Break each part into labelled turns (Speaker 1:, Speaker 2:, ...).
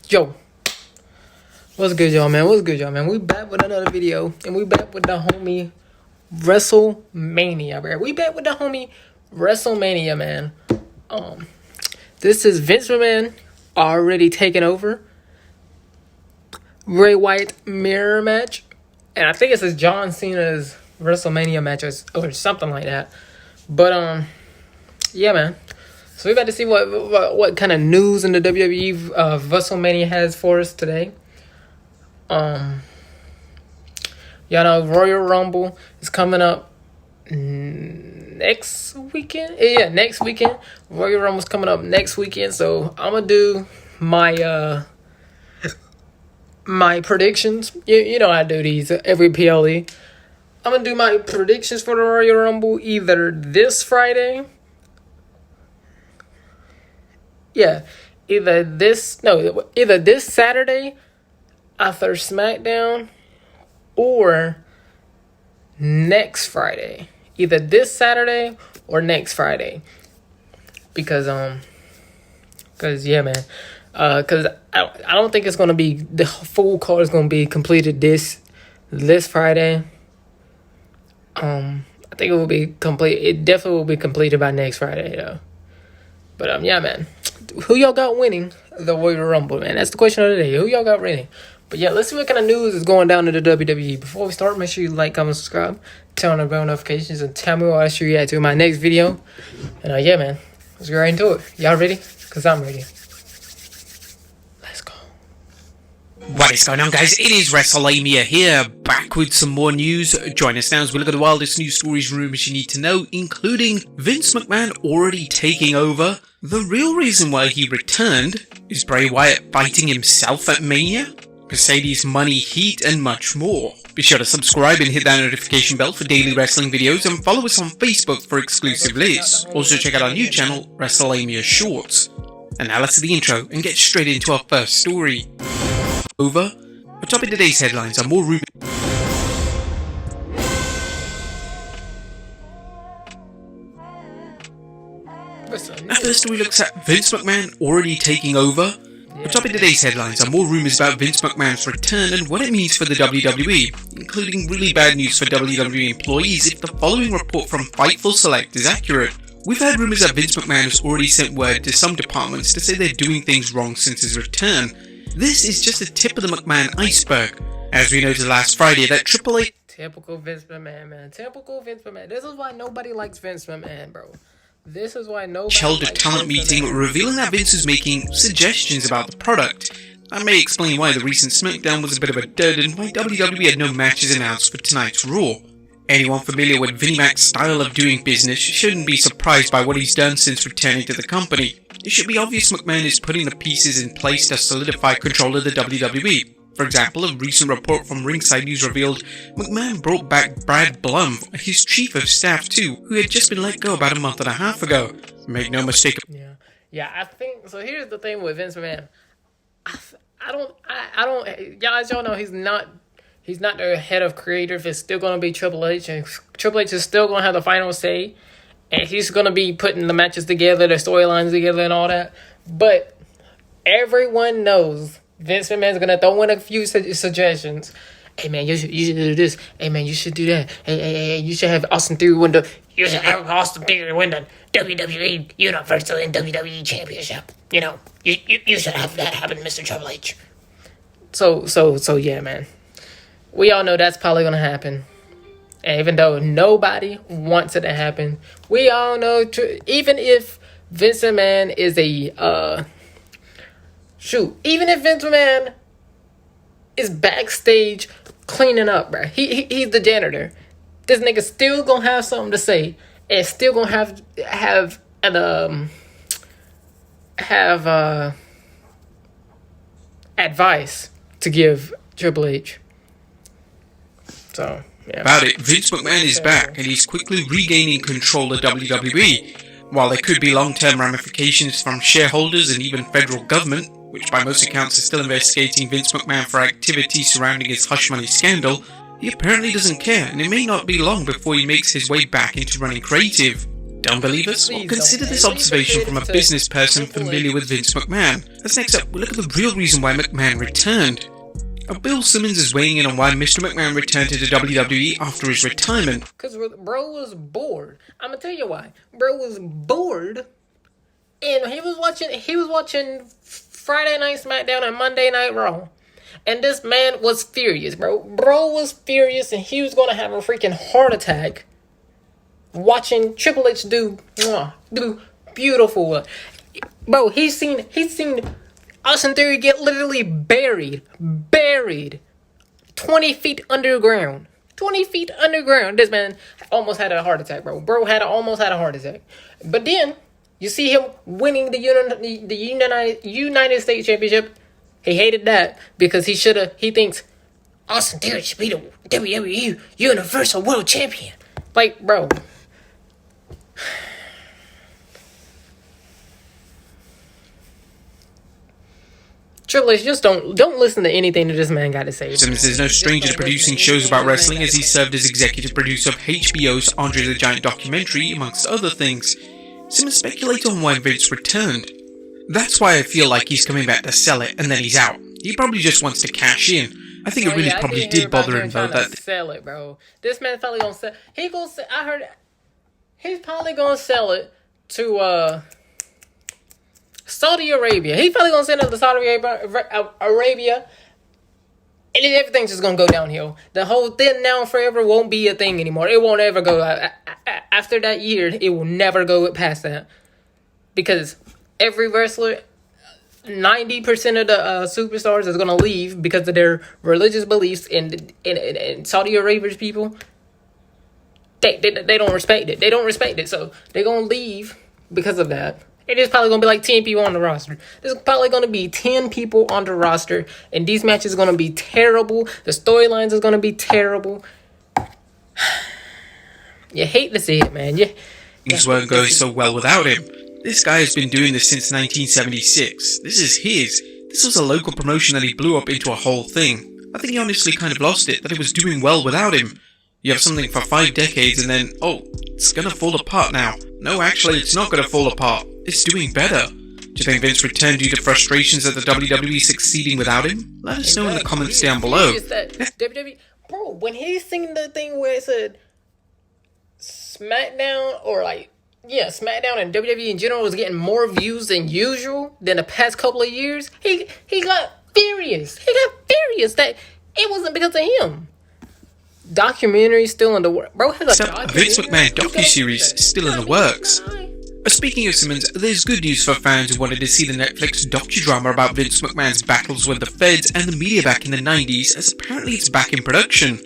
Speaker 1: Yo, what's good, y'all, man? What's good, y'all, man? We back with another video, and we back with the homie WrestleMania, bro. We back with the homie WrestleMania, man. This is Vince McMahon already taking over. Bray Wyatt mirror match, and I think it's a John Cena's WrestleMania match or something like that. But yeah, man. So we about to see what kind of news in the WWE WrestleMania has for us today. Y'all know Royal Rumble is coming up next weekend. Yeah, next weekend. Royal Rumble's coming up next weekend. So I'm gonna do my my predictions. You know I do these every PLE. I'm gonna do my predictions for the Royal Rumble either this Friday. Yeah, either this Saturday after SmackDown or next Friday. Either this Saturday or next Friday. Because yeah, man. Because I don't think it's gonna be the full card is gonna be completed this Friday. I think it will be complete. It definitely will be completed by next Friday, though. But yeah, man. Who y'all got winning the Royal Rumble, man? That's the question of the day. Who y'all got winning? But yeah, let's see what kind of news is going down in the WWE. Before we start, make sure you like, comment, subscribe, turn on the bell notifications, and tell me what else you react to in my next video. And yeah, man, let's get right into it. Y'all ready? Because I'm ready. Let's go.
Speaker 2: What is going on, guys? It is WrestleMania here, back with some more news. Join us now as we look at the wildest news stories and rumors you need to know, including Vince McMahon already taking over. The real reason why he returned is Bray Wyatt fighting himself at Mania, Mercedes money, heat, and much more. Be sure to subscribe and hit that notification bell for daily wrestling videos, and follow us on Facebook for exclusive lists. Also check out our new channel, WrestleMania Shorts. And now let's do the intro and get straight into our first story. Over. Atop of today's headlines are more rumors. Our first story looks at Vince McMahon already taking over. Atop of today's headlines are more rumors about Vince McMahon's return and what it means for the WWE, including really bad news for WWE employees if the following report from Fightful Select is accurate. We've heard rumors that Vince McMahon has already sent word to some departments to say they're doing things wrong since his return. This is just the tip of the McMahon iceberg. As we noted last Friday, that Triple H...
Speaker 1: Typical Vince McMahon, man. Typical Vince McMahon. This is why nobody likes Vince McMahon, bro. This is why nobody
Speaker 2: held a talent meeting revealing that Vince was making suggestions about the product. That may explain why the recent SmackDown was a bit of a dud and why WWE had no matches announced for tonight's Raw. Anyone familiar with Vinnie Mac's style of doing business shouldn't be surprised by what he's done since returning to the company. It should be obvious McMahon is putting the pieces in place to solidify control of the WWE. For example, a recent report from Ringside News revealed McMahon brought back Brad Blum, his chief of staff too, who had just been let go about a month and a half ago. Make no mistake.
Speaker 1: Yeah, I think so. Here's the thing with Vince McMahon. I don't. Y'all, as y'all know, he's not the head of creative. It's still gonna be Triple H, and Triple H is still gonna have the final say, and he's gonna be putting the matches together, the storylines together, and all that. But everyone knows Vince McMahon's gonna throw in a few suggestions. Hey man, you should do this. Hey man, you should do that. Hey, you should have Austin Theory win the. You should have Austin Theory win the WWE Universal and WWE Championship. You know, you should have that happen, Mr. Triple H. So yeah, man. We all know that's probably gonna happen. And even though nobody wants it to happen, we all know. Even if Vince McMahon is a even if Vince McMahon is backstage cleaning up, bro. He's the janitor. This nigga still gonna have something to say, and still gonna have advice to give Triple H. So yeah.
Speaker 2: About it, Vince McMahon is back, and he's quickly regaining control of WWE. While there could be long-term ramifications from shareholders and even federal government, which by most accounts is still investigating Vince McMahon for activities surrounding his hush money scandal, he apparently doesn't care, and it may not be long before he makes his way back into running creative. Don't believe us? Well, consider this observation from a business person familiar with Vince McMahon. As next up, we'll look at the real reason why McMahon returned. Bill Simmons is weighing in on why Mr. McMahon returned to the WWE after his retirement.
Speaker 1: Because bro was bored. I'm gonna tell you why. Bro was bored, and he was watching Friday Night SmackDown and Monday Night Raw. And this man was furious, bro. Bro was furious, and he was gonna have a freaking heart attack watching Triple H do beautiful. Bro, he's seen Austin Theory get literally buried 20 feet underground. 20 feet underground. This man almost had a heart attack, bro. Almost had a heart attack. But then you see him winning the United States Championship. He hated that because he thinks Austin Theory should be the WWE Universal World Champion. Like, bro. Triple H, just don't listen to anything that this man got to say.
Speaker 2: Simmons is no stranger to producing shows about wrestling, as he served as executive producer of HBO's Andre the Giant documentary, amongst other things. Simmons speculated on why Vince returned. That's why I feel like he's coming back to sell it, and then he's out. He probably just wants to cash in. I think it really probably did bother him, though, that...
Speaker 1: Sell it, bro. This man's probably gonna sell... I heard... He's probably gonna sell it to, Saudi Arabia. He's probably gonna send it to Saudi Arabia, and then everything's just gonna go downhill. The whole Thin Now Forever won't be a thing anymore. It won't ever go. After that year, it will never go past that. Because every wrestler, 90% of the superstars is gonna leave because of their religious beliefs, and Saudi Arabia's people, they don't respect it. They don't respect it, so they're gonna leave because of that. It is probably going to be like 10 people on the roster. There's probably going to be 10 people on the roster, and these matches are going to be terrible. The storylines are going to be terrible. You hate to see it, man.
Speaker 2: Things weren't going so well without him. This guy has been doing this since 1976. This is his. This was a local promotion that he blew up into a whole thing. I think he honestly kind of lost it, that it was doing well without him. You have something for 5 decades and then, oh, it's gonna fall apart now. No, actually, it's not gonna fall apart. It's doing better. Do you think Vince returned due to frustrations at the WWE succeeding without him? Let us know in the comments down below.
Speaker 1: WWE, bro, when he seen the thing where it said SmackDown, or SmackDown and WWE in general was getting more views than usual than the past couple of years, he got furious. He got furious that it wasn't because of him. Documentary still in the works. Bro, has a
Speaker 2: Vince McMahon docuseries still in the works. Speaking of Simmons, there's good news for fans who wanted to see the Netflix docudrama about Vince McMahon's battles with the feds and the media back in the 90s, as apparently it's back in production.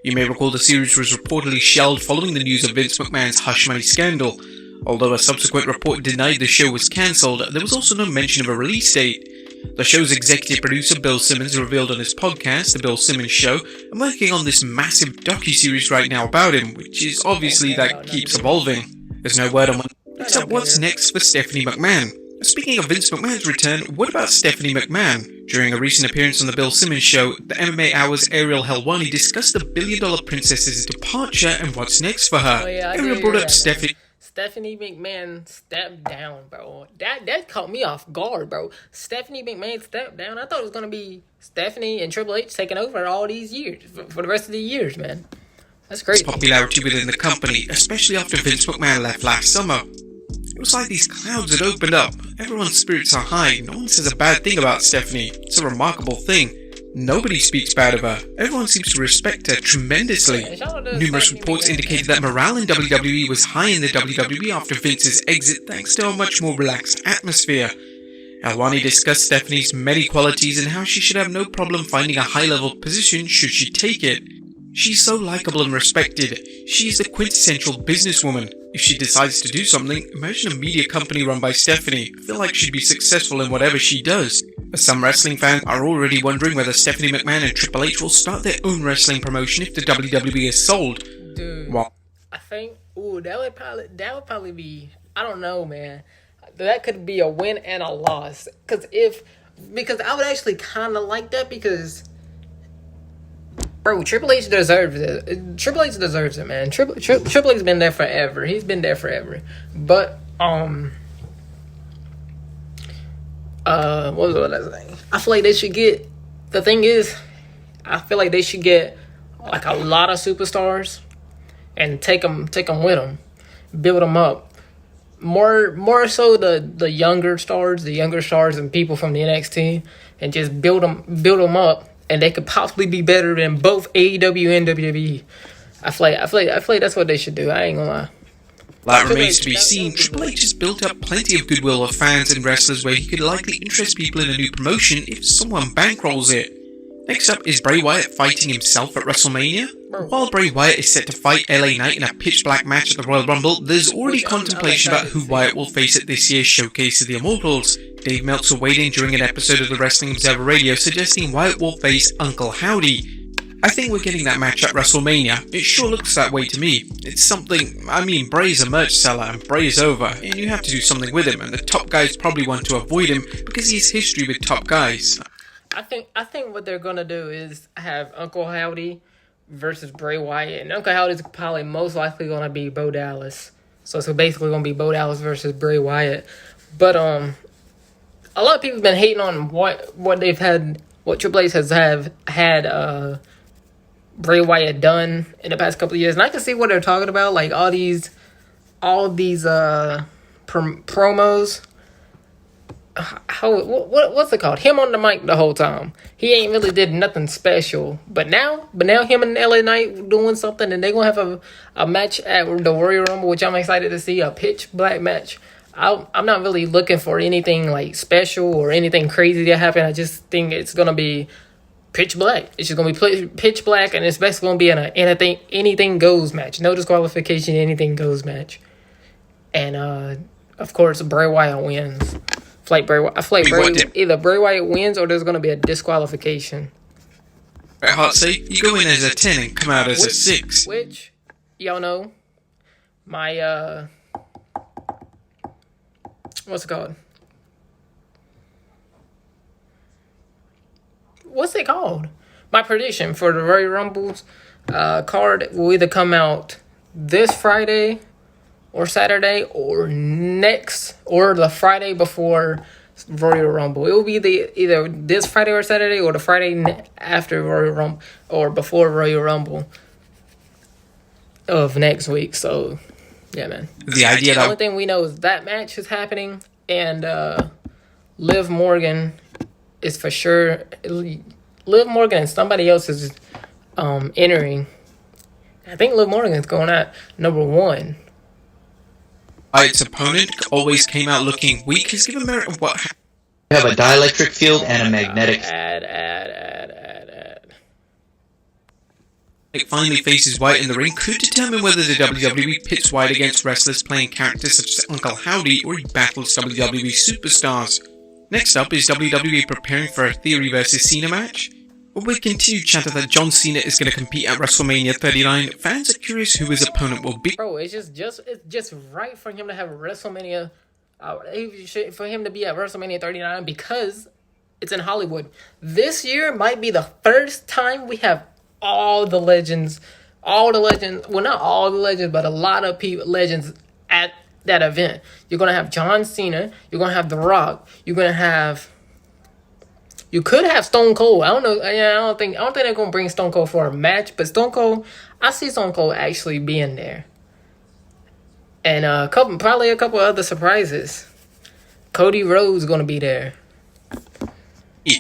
Speaker 2: You may recall the series was reportedly shelved following the news of Vince McMahon's hush money scandal. Although a subsequent report denied the show was cancelled, there was also no mention of a release date. The show's executive producer Bill Simmons revealed on his podcast, The Bill Simmons Show, I'm working on this massive docuseries right now about him, which is obviously that keeps evolving. There's no word on when, except what's next for Stephanie McMahon. Speaking of Vince McMahon's return, what about Stephanie McMahon? During a recent appearance on The Bill Simmons Show, the MMA Hour's Ariel Helwani discussed the billion-dollar princess's departure and what's next for her. Ariel brought up
Speaker 1: Stephanie McMahon stepped down, bro. That caught me off guard, bro. Stephanie McMahon stepped down. I thought it was going to be Stephanie and Triple H taking over all these years, for the rest of the years, man. That's crazy.
Speaker 2: Popularity within the company, especially after Vince McMahon left last summer. It was like these clouds had opened up. Everyone's spirits are high. No one says a bad thing about Stephanie. It's a remarkable thing. Nobody speaks bad of her. Everyone seems to respect her tremendously. Numerous reports indicated that morale in WWE was high in the WWE after Vince's exit, thanks to a much more relaxed atmosphere. Helwani discussed Stephanie's many qualities and how she should have no problem finding a high-level position should she take it. She's so likable and respected. She is the quintessential businesswoman. If she decides to do something, imagine a media company run by Stephanie. I feel like she'd be successful in whatever she does. Some wrestling fans are already wondering whether Stephanie McMahon and Triple H will start their own wrestling promotion if the WWE is sold.
Speaker 1: Dude, I think, that would probably be, I don't know, man. That could be a win and a loss. Because I would actually kind of like that, because Bro, Triple H deserves it. Triple H deserves it, man. Triple H's been there forever. He's been there forever. But what was I saying? I feel like they should get. The thing is, I feel like they should get like a lot of superstars and take them with them, build them up. More so the younger stars and people from the NXT, and just build them up, and they could possibly be better than both AEW and WWE. I feel like that's what they should do. I ain't gonna lie.
Speaker 2: That remains to be seen. Triple H has built up plenty of goodwill of fans and wrestlers where he could likely interest people in a new promotion if someone bankrolls it. Next up is Bray Wyatt fighting himself at WrestleMania. While Bray Wyatt is set to fight LA Knight in a pitch black match at the Royal Rumble, there's already contemplation about who Wyatt will face at this year's Showcase of the Immortals. Dave Meltzer weighed in during an episode of the Wrestling Observer Radio suggesting Wyatt will face Uncle Howdy. I think we're getting that match at WrestleMania. It sure looks that way to me. It's something, Bray's a merch seller and Bray's over, and you have to do something with him, and the top guys probably want to avoid him because he has history with top guys.
Speaker 1: I think what they're gonna do is have Uncle Howdy versus Bray Wyatt, and Uncle Howdy's probably most likely gonna be Bo Dallas. So it's basically gonna be Bo Dallas versus Bray Wyatt. But a lot of people have been hating on what they've had, what Triple H has had Bray Wyatt done in the past couple of years, and I can see what they're talking about, like all these promos. What's it called? Him on the mic the whole time. He ain't really did nothing special. But now him and LA Knight doing something, and they gonna have a match at the Royal Rumble, which I'm excited to see, a pitch black match. I'm not really looking for anything like special or anything crazy to happen. I just think it's gonna be pitch black. It's just gonna be pitch black, and it's basically gonna be an anything goes match. No disqualification, anything goes match. And of course, Bray Wyatt wins. I feel like either Bray Wyatt wins or there's going to be a disqualification.
Speaker 2: Bret Hart say you go in as a 10 and come out as a 6.
Speaker 1: Which, y'all know, my, what's it called? What's it called? My prediction for the Royal Rumble's card will either come out this Friday or Saturday, or the Friday before Royal Rumble. It will be either this Friday or Saturday, or the Friday after Royal Rumble, or before Royal Rumble of next week. So, yeah, man. The only thing we know is that match is happening, and Liv Morgan is for sure. Liv Morgan and somebody else is entering. I think Liv Morgan is going at number 1.
Speaker 2: Its opponent always came out looking weak. Has given merit of what
Speaker 3: You have a dielectric field and a magnetic.
Speaker 2: Finally faces Wyatt in the ring could determine whether the WWE pits Wyatt against wrestlers playing characters such as Uncle Howdy, or he battles WWE superstars. Next up is WWE preparing for a Theory vs Cena match. With continued chatter that John Cena is going to compete at WrestleMania 39, fans are curious who his opponent will be.
Speaker 1: Bro, it's just right for him to have WrestleMania, for him to be at WrestleMania 39 because it's in Hollywood. This year might be the first time we have all the legends, well, not all the legends, but a lot of legends at that event. You're going to have John Cena, you're going to have The Rock, you could have Stone Cold. I don't know. I don't think they're gonna bring Stone Cold for a match, but Stone Cold, I see Stone Cold actually being there. And probably a couple other surprises. Cody Rhodes gonna be there.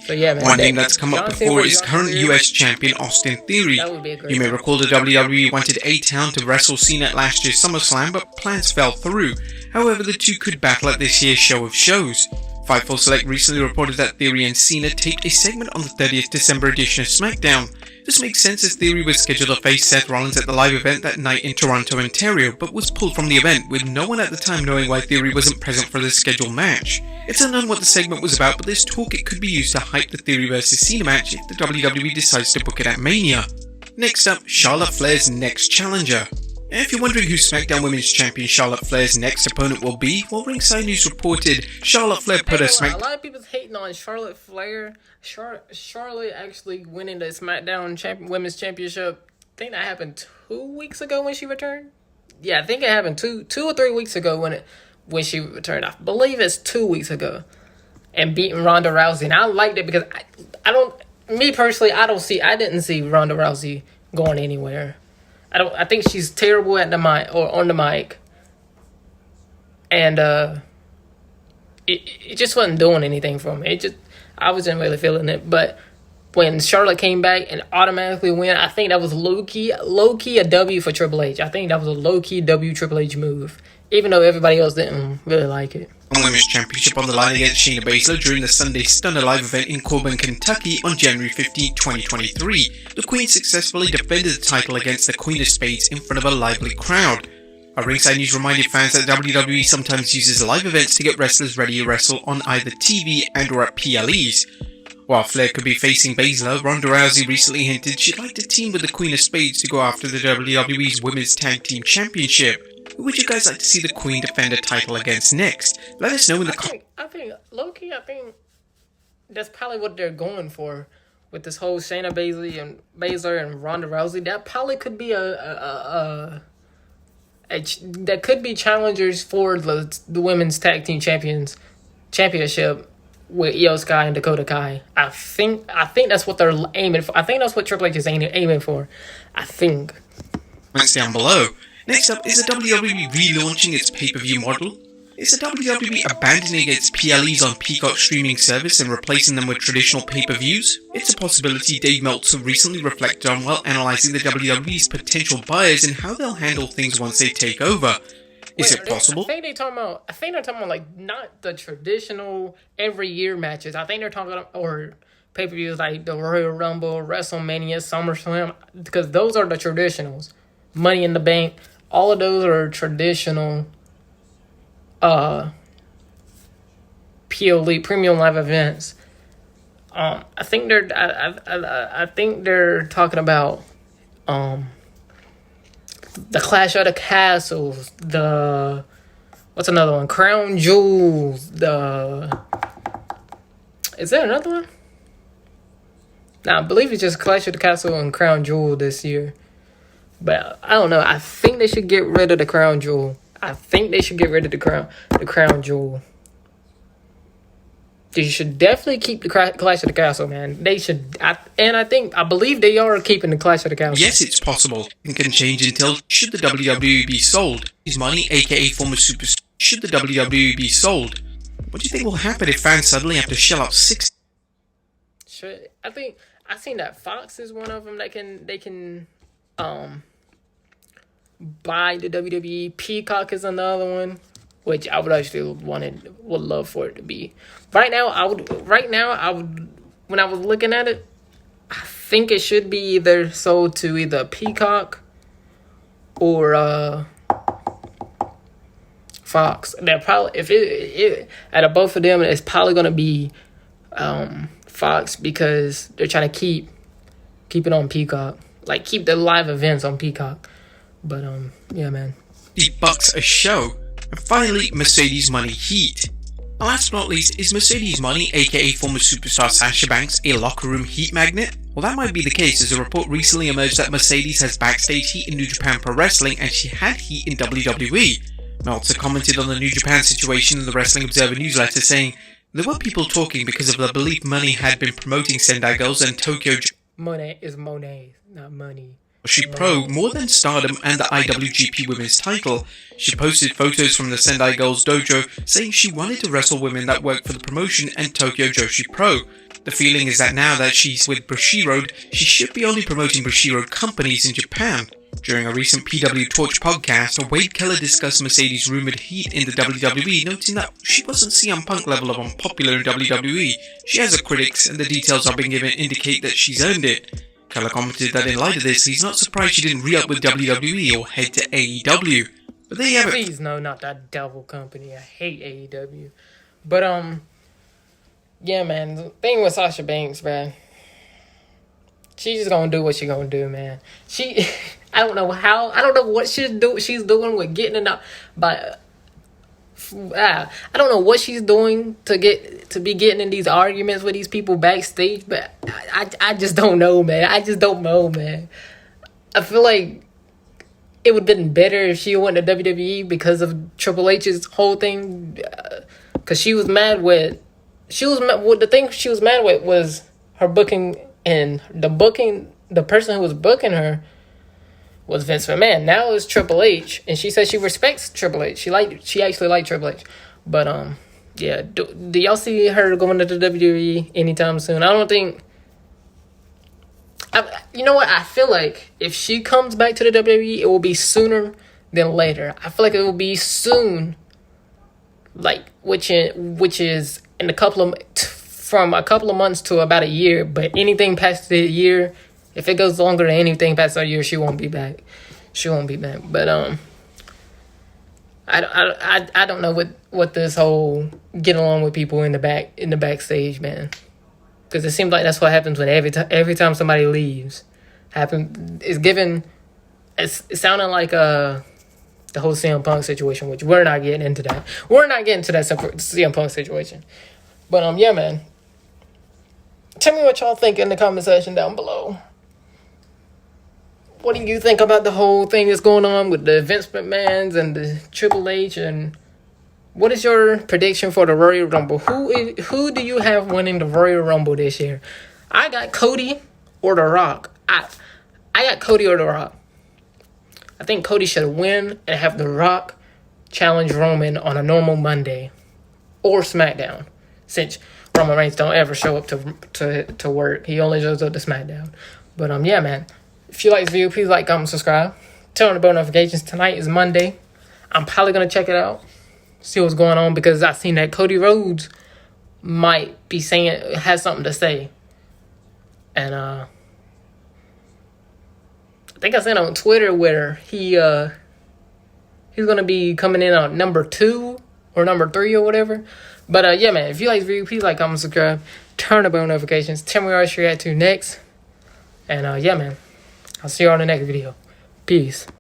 Speaker 1: So yeah, man.
Speaker 2: One name that's come up before is current US champion Austin Theory. You may recall the WWE wanted A-Town to wrestle Cena at last year's SummerSlam, but plans fell through. However, the two could battle at this year's Show of Shows. Fightful Select recently reported that Theory and Cena taped a segment on the 30th December edition of SmackDown. This makes sense as Theory was scheduled to face Seth Rollins at the live event that night in Toronto, Ontario, but was pulled from the event, with no one at the time knowing why Theory wasn't present for the scheduled match. It's unknown what the segment was about, but there's talk it could be used to hype the Theory vs Cena match if the WWE decides to book it at Mania. Next up, Charlotte Flair's next challenger. And if you're wondering who SmackDown Women's Champion Charlotte Flair's next opponent will be, well, Ringside News reported Charlotte Flair put her
Speaker 1: A lot of people's hating on Charlotte Flair. Charlotte actually winning the SmackDown Women's Championship. I think that happened 2 weeks ago when she returned. Yeah, I think it happened two or 3 weeks ago when she returned. I believe it's 2 weeks ago, and beating Ronda Rousey. And I liked it because me personally, I didn't see Ronda Rousey going anywhere. I think she's terrible at the mic or on the mic, and it just wasn't doing anything for me. I wasn't really feeling it. But when Charlotte came back and automatically win, I think that was low key a W for Triple H. I think that was a low key W Triple H move, even though everybody else didn't really like it.
Speaker 2: Women's Championship on the line against Shayna Baszler during the Sunday Stunner Live event in Corbin, Kentucky on January 15, 2023. The Queen successfully defended the title against the Queen of Spades in front of a lively crowd. A Ringside News reminded fans that WWE sometimes uses live events to get wrestlers ready to wrestle on either TV and or at PLEs. While Flair could be facing Baszler, Ronda Rousey recently hinted she'd like to team with the Queen of Spades to go after the WWE's Women's Tag Team Championship. Who would you guys like to see the Queen defend a title against next? Let us know in the comments.
Speaker 1: I think low-key, I think that's probably what they're going for with this whole Shayna Baszler and Ronda Rousey. That probably could be that could be challengers for the Women's Tag Team Championship with Io Sky and Dakota Kai. I think that's what they're aiming for. I think that's what Triple H is aiming for. I think.
Speaker 2: Comments down below. Next up, is the WWE relaunching its pay-per-view model? Is the WWE abandoning its PLEs on Peacock streaming service and replacing them with traditional pay-per-views? It's a possibility Dave Meltzer recently reflected on while analysing the WWE's potential buyers and how they'll handle things once they take over. Is it possible?
Speaker 1: I think they're talking about like not the traditional every year matches. I think they're talking about or pay-per-views like the Royal Rumble, WrestleMania, SummerSlam, because those are the traditionals. Money in the Bank, all of those are traditional PLE premium live events. I think they're talking about the Clash of the Castles, what's another one? Crown Jewels, is there another one? No, I believe it's just Clash of the Castle and Crown Jewel this year. But I don't know. I think they should get rid of the Crown Jewel. The Crown Jewel. They should definitely keep the Clash of the Castle, man. They should. I believe they are keeping the Clash of the Castle.
Speaker 2: Yes, it's possible. It can change until should the WWE be sold. His money, aka former superstar. Should the WWE be sold? What do you think will happen if fans suddenly have to shell out $6?
Speaker 1: I think I seen that Fox is one of them that they can buy the WWE. Peacock is another one, which I would actually would love for it to be. Right now, I would. When I was looking at it, I think it should be either sold to either Peacock or Fox. They're probably if it out of both of them, it's probably gonna be Fox because they're trying to keep it on Peacock, like keep the live events on Peacock. But yeah, man.
Speaker 2: The Bucks a show. And finally, Mercedes Money heat. And last but not least, is Mercedes Money, aka former superstar Sasha Banks, a locker room heat magnet? Well, that might be the case, as a report recently emerged that Mercedes has backstage heat in New Japan Pro Wrestling and she had heat in WWE. Meltzer commented on the New Japan situation in the Wrestling Observer newsletter, saying, "There were people talking because of the belief Money had been promoting Sendai Girls and Tokyo
Speaker 1: Monet is Monet, not money.
Speaker 2: She Pro more than Stardom and the IWGP Women's title. She posted photos from the Sendai Girls dojo saying she wanted to wrestle women that work for the promotion and Tokyo Joshi Pro. The feeling is that now that she's with Bushiroad, she should be only promoting Bushiroad companies in Japan." During a recent PW Torch podcast, Wade Keller discussed Mercedes' rumored heat in the WWE, noting that she wasn't CM Punk level of unpopular in WWE. She has her critics, and the details I've been given indicate that she's earned it. Keller commented that in light of this, he's not surprised she didn't re-up with WWE or head to AEW. But there you have it.
Speaker 1: Please, no, not that devil company. I hate AEW. But, yeah, man, the thing with Sasha Banks, man, She's just gonna do what she gonna do, man. I don't know what she's doing with getting it up, but I don't know what she's doing to be getting in these arguments with these people backstage, but I just don't know, man. I just don't know, man. I feel like it would have been better if she went to WWE because of Triple H's whole thing. Because the thing she was mad with was her booking, and the person who was booking her was Vince McMahon. Now it's Triple H, and she says she respects Triple H. She actually liked Triple H, but yeah. Do y'all see her going to the WWE anytime soon? I don't think. You know what? I feel like if she comes back to the WWE, it will be sooner than later. I feel like it will be soon, like which is in from a couple of months to about a year. But anything past the year, if it goes longer than anything past a year, she won't be back. She won't be back. But I don't know what this whole get along with people in the backstage, man. Because it seems like that's what happens when every time somebody leaves. It's sounding like the whole CM Punk situation, which we're not getting into that. We're not getting to that CM Punk situation. But yeah, man. Tell me what y'all think in the comment section down below. What do you think about the whole thing that's going on with the Vince McMahons and the Triple H, and what is your prediction for the Royal Rumble? Who do you have winning the Royal Rumble this year? I got Cody or The Rock. I got Cody or The Rock. I think Cody should win and have The Rock challenge Roman on a normal Monday or SmackDown, since Roman Reigns don't ever show up to work. He only shows up to SmackDown. But yeah, man. If you like this video, please like, comment, subscribe. Turn on the bell notifications. Tonight is Monday. I'm probably gonna check it out. See what's going on, because I seen that Cody Rhodes might be has something to say, and I think I seen on Twitter where he's gonna be coming in on number 2 or number 3 or whatever. But yeah, man, if you like this video, please like, comment, subscribe, turn the bell notifications, tell me what I should react to next, and yeah, man, I'll see you on the next video. Peace.